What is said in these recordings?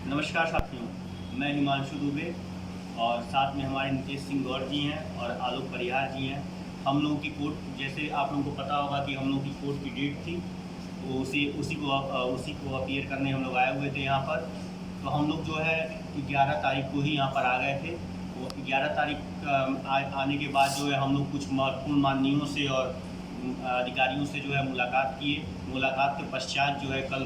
नमस्कार साथियों, मैं हिमांशु दुबे और साथ में हमारे नितेश सिंह गौर जी हैं और आलोक परिहार जी हैं। हम लोगों की कोर्ट, जैसे आप लोगों को पता होगा कि हम लोगों की कोर्ट की डेट थी, तो उसी को अपीयर करने हम लोग आए हुए थे यहाँ पर। तो हम लोग जो है 11 तारीख को ही यहाँ पर आ गए थे। तो 11 तारीख आने के बाद जो है हम लोग कुछ महत्वपूर्ण माननीयों से और अधिकारियों से जो है मुलाकात किए। मुलाकात के पश्चात जो है कल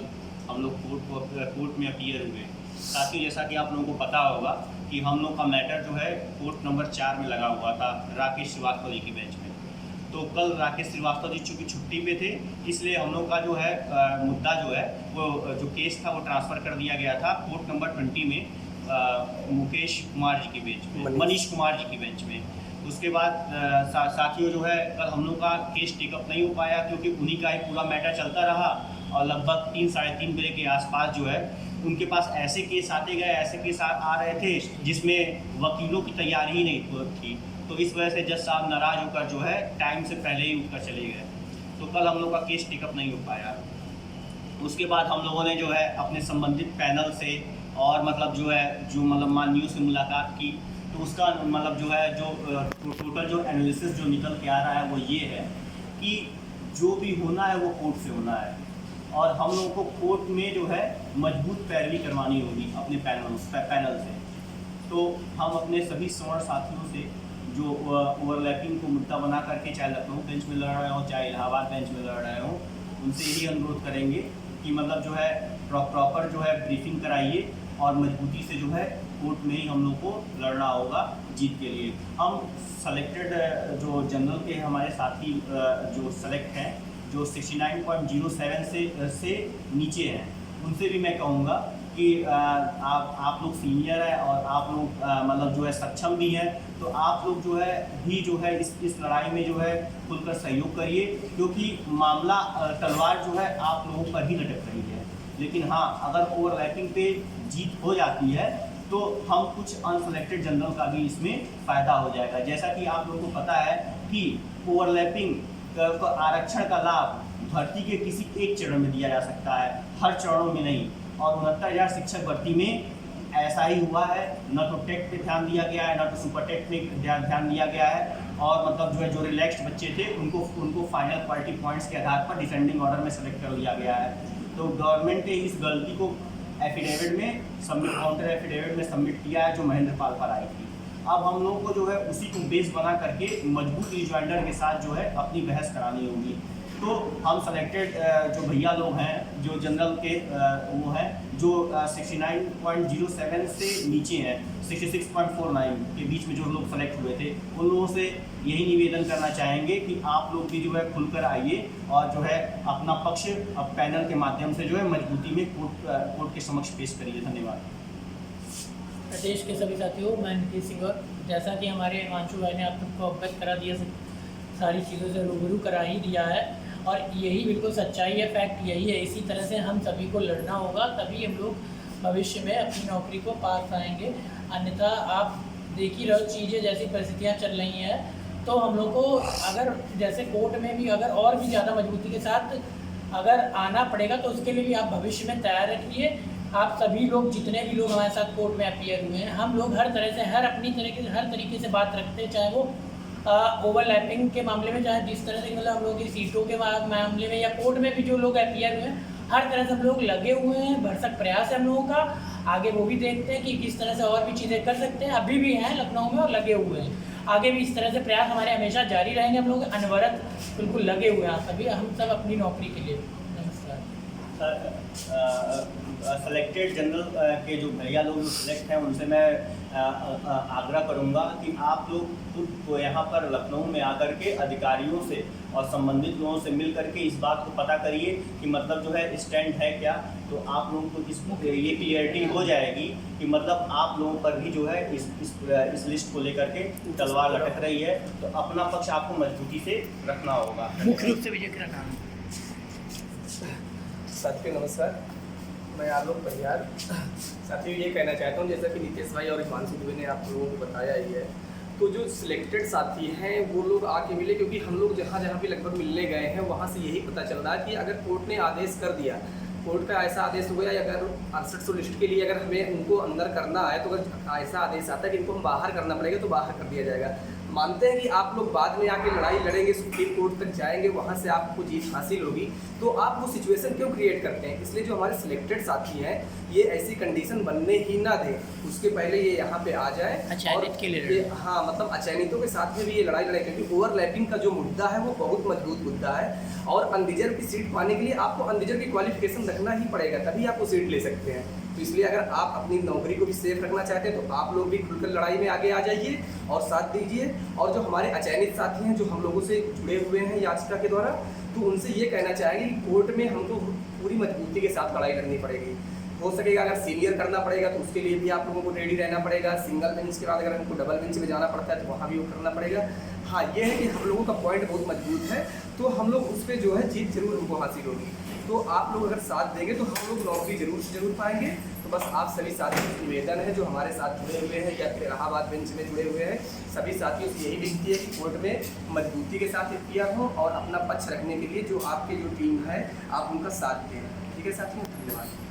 हम लोग कोर्ट में अपीयर हुए। साथ ही जैसा कि आप लोगों को पता होगा कि हम लोग का मैटर जो है कोर्ट नंबर 4 में लगा हुआ था राकेश श्रीवास्तव जी की बेंच में। तो कल राकेश श्रीवास्तव जी चूँकि छुट्टी पे थे, इसलिए हम लोग का जो है मुद्दा जो है वो जो केस था वो ट्रांसफ़र कर दिया गया था कोर्ट नंबर 20 में मुकेश कुमार जी की बेंच में, मनीष कुमार जी की बेंच में। उसके बाद साथियों जो है कल हम लोग का केस टेकअप नहीं हो पाया, क्योंकि उन्हीं का ही पूरा मैटर चलता रहा और लगभग 3 साढ़े 3 बजे के आसपास जो है उनके पास ऐसे केस आते गए, ऐसे केस आ रहे थे जिसमें वकीलों की तैयारी ही नहीं थी। तो इस वजह से जज साहब नाराज़ होकर जो है टाइम से पहले ही उठकर चले गए। तो कल हम लोग का केस टेकअप नहीं हो पाया। उसके बाद हम लोगों ने जो है अपने संबंधित पैनल से और मतलब माननीयों से मुलाकात की। तो उसका मतलब जो है टोटल जो एनालिसिस जो निकल के आ रहा है वो ये है कि जो भी होना है वो कोर्ट से होना है और हम लोगों को कोर्ट में जो है मजबूत पैरवी करवानी होगी अपने पैनल से। तो हम अपने सभी स्वर्ण साथियों से जो ओवरलैपिंग को मुद्दा बना करके चाहे लखनऊ बेंच में लड़ रहे हों चाहे इलाहाबाद बेंच में लड़ रहे हों, उनसे यही अनुरोध करेंगे कि मतलब जो है प्रॉपर जो है ब्रीफिंग कराइए और मजबूती से जो है कोर्ट में ही हम लोग को लड़ना होगा जीत के लिए। हम सेलेक्टेड जो जनरल के हमारे साथी जो सेलेक्ट हैं, जो 69.07 से नीचे हैं, उनसे भी मैं कहूँगा कि आप लोग सीनियर हैं और आप लोग मतलब जो है सक्षम भी हैं, तो आप लोग जो है इस लड़ाई में जो है खुलकर सहयोग करिए, क्योंकि मामला तलवार जो है आप लोगों पर ही लटक रही है। लेकिन हाँ, अगर ओवरलैपिंग पे जीत हो जाती है तो हम कुछ अनसेलेक्टेड जनरल का भी इसमें फ़ायदा हो जाएगा। जैसा कि आप लोगों को पता है कि ओवरलैपिंग आरक्षण का लाभ भर्ती के किसी एक चरण में दिया जा सकता है, हर चरणों में नहीं। और 69,000 शिक्षक भर्ती में ऐसा ही हुआ है, न तो टेट पे ध्यान दिया गया है, न तो सुपर टेट में ध्यान दिया गया है। और मतलब जो रिलैक्स्ड बच्चे थे उनको फाइनल क्वालिटी पॉइंट्स के आधार पर डिसेंडिंग ऑर्डर में सेलेक्ट कर लिया गया है। तो गवर्नमेंट ने इस गलती को एफिडेविट में काउंटर एफिडेविट में सबमिट किया है, जो महेंद्र पाल पर आई थी। अब हम लोगों को जो है उसी को बेस बना करके मजबूत रिजॉइंडर के साथ जो है अपनी बहस करानी होगी। तो हम सेलेक्टेड जो भैया लोग हैं, जो जनरल के वो हैं, जो 69.07 से नीचे हैं, 66.49 के बीच में जो लोग सेलेक्ट हुए थे, उन लोगों से यही निवेदन करना चाहेंगे कि आप लोग भी जो है खुलकर आइए और जो है अपना पक्ष अब पैनल के माध्यम से जो है मजबूती में कोर्ट के समक्ष पेश करिए। धन्यवाद। देश के सभी साथियों, मैं नितेश सिंह गौर। जैसा कि हमारे हिमांशु भाई ने आप सबको अवगत करा दिया, सारी चीज़ों से रूबरू करा ही दिया है और यही बिल्कुल सच्चाई है, फैक्ट यही है। इसी तरह से हम सभी को लड़ना होगा, तभी हम लोग भविष्य में अपनी नौकरी को पा पाएंगे। अन्यथा आप देख ही रहो चीज़ें जैसी परिस्थितियाँ चल रही हैं, तो हम लोग को अगर जैसे कोर्ट में भी अगर और भी ज़्यादा मजबूती के साथ अगर आना पड़ेगा तो उसके लिए भी आप भविष्य में तैयार रखिए। आप सभी लोग, जितने भी लोग हमारे साथ कोर्ट में अपीयर हुए हैं, हम लोग हर तरह से हर तरीके से बात रखते हैं, चाहे वो ओवरलैपिंग के मामले में, चाहे जिस तरह से मतलब हम लोग की सीटों के मामले में या कोर्ट में भी जो लोग अपीयर हुए हैं, हर तरह से हम लोग लगे हुए हैं। भरसक प्रयास है हम लोगों का। आगे वो भी देखते हैं कि किस तरह से और भी चीज़ें कर सकते हैं। अभी भी हैं लखनऊ में और लगे हुए हैं। आगे भी इस तरह से प्रयास हमारे हमेशा जारी रहेंगे। हम लोग अनवरत बिल्कुल लगे हुए हैं सभी, हम सब अपनी नौकरी के लिए। नमस्कार। सेलेक्टेड जनरल के जो भैया लोग जो सिलेक्ट हैं, उनसे मैं आग्रह करूंगा कि आप लोग खुद यहाँ पर लखनऊ में आकर के अधिकारियों से और संबंधित लोगों से मिल करके इस बात को पता करिए कि मतलब जो है स्टैंड है क्या। तो आप लोगों को ये क्लियरिटी हो जाएगी कि मतलब आप लोगों पर भी जो है इस लिस्ट को लेकर के तलवार लटक रही है। तो अपना पक्ष आपको मजबूती से रखना होगा। मुख्य रूप से विजय का नाम। साथियों नमस्कार, मैं आलोक परिहार। साथियों ये कहना चाहता हूँ, जैसा कि नितेश भाई और हिमांशु दुबे ने आप लोगों को बताया ही है, तो जो सिलेक्टेड साथी हैं वो लोग आके मिले, क्योंकि हम लोग जहाँ जहाँ भी लगभग मिलने गए हैं वहाँ से यही पता चल रहा है कि अगर कोर्ट ने आदेश कर दिया कोर्ट का ऐसा आदेश हुआ या अगर 6800 लिस्ट के लिए अगर हमें उनको अंदर करना है, तो अगर ऐसा आदेश आता है कि इनको हम बाहर करना पड़ेगा तो बाहर कर दिया जाएगा। मानते हैं कि आप लोग बाद में आके लड़ाई लड़ेंगे, सुप्रीम कोर्ट तक जाएंगे, वहाँ से आपको जीत हासिल होगी, तो आप वो सिचुएशन क्यों क्रिएट करते हैं? इसलिए जो हमारे सिलेक्टेड साथी हैं ये ऐसी कंडीशन बनने ही ना दें, उसके पहले ये यहाँ पे आ जाए। अचयनित के लिए ये हाँ, मतलब अचयनितों के साथ में भी ये लड़ाई लड़े, क्योंकि ओवरलैपिंग का जो मुद्दा है वो बहुत मजबूत मुद्दा है, और अनरिजर्व की सीट पाने के लिए आपको अनरिजर्व की क्वालिफिकेशन रखना ही पड़ेगा, तभी आप वो सीट ले सकते हैं। तो इसलिए अगर आप अपनी नौकरी को भी सेफ रखना चाहते हैं तो आप लोग भी खुलकर लड़ाई में आगे आ जाइए और साथ दीजिए। और जो हमारे अचयनित साथी हैं जो हम लोगों से जुड़े हुए हैं याचिका के द्वारा, तो उनसे ये कहना चाहेंगे कि कोर्ट में हमको पूरी मजबूती के साथ लड़ाई लड़नी पड़ेगी। हो सकेगा अगर सीनियर करना पड़ेगा तो उसके लिए भी आप लोगों को रेडी रहना पड़ेगा। सिंगल बेंच के बाद अगर हमको डबल बेंच में जाना पड़ता है तो वहाँ भी वो करना पड़ेगा। हाँ, ये है कि हम लोगों का पॉइंट बहुत मजबूत है, तो हम लोग उस पर जो है जीत जरूर हमको हासिल होगी। तो आप लोग अगर साथ देंगे तो हम लोग नौकरी जरूर से जरूर पाएंगे। तो बस आप सभी साथियों से निवेदन है जो हमारे साथ जुड़े हुए हैं या फिर इलाहाबाद बेंच में जुड़े हुए हैं, सभी साथियों से यही विनती है कि कोर्ट में मजबूती के साथ किया हो और अपना पक्ष रखने के लिए जो आपकी जो टीम है आप उनका साथ दें। ठीक है साथियों, धन्यवाद।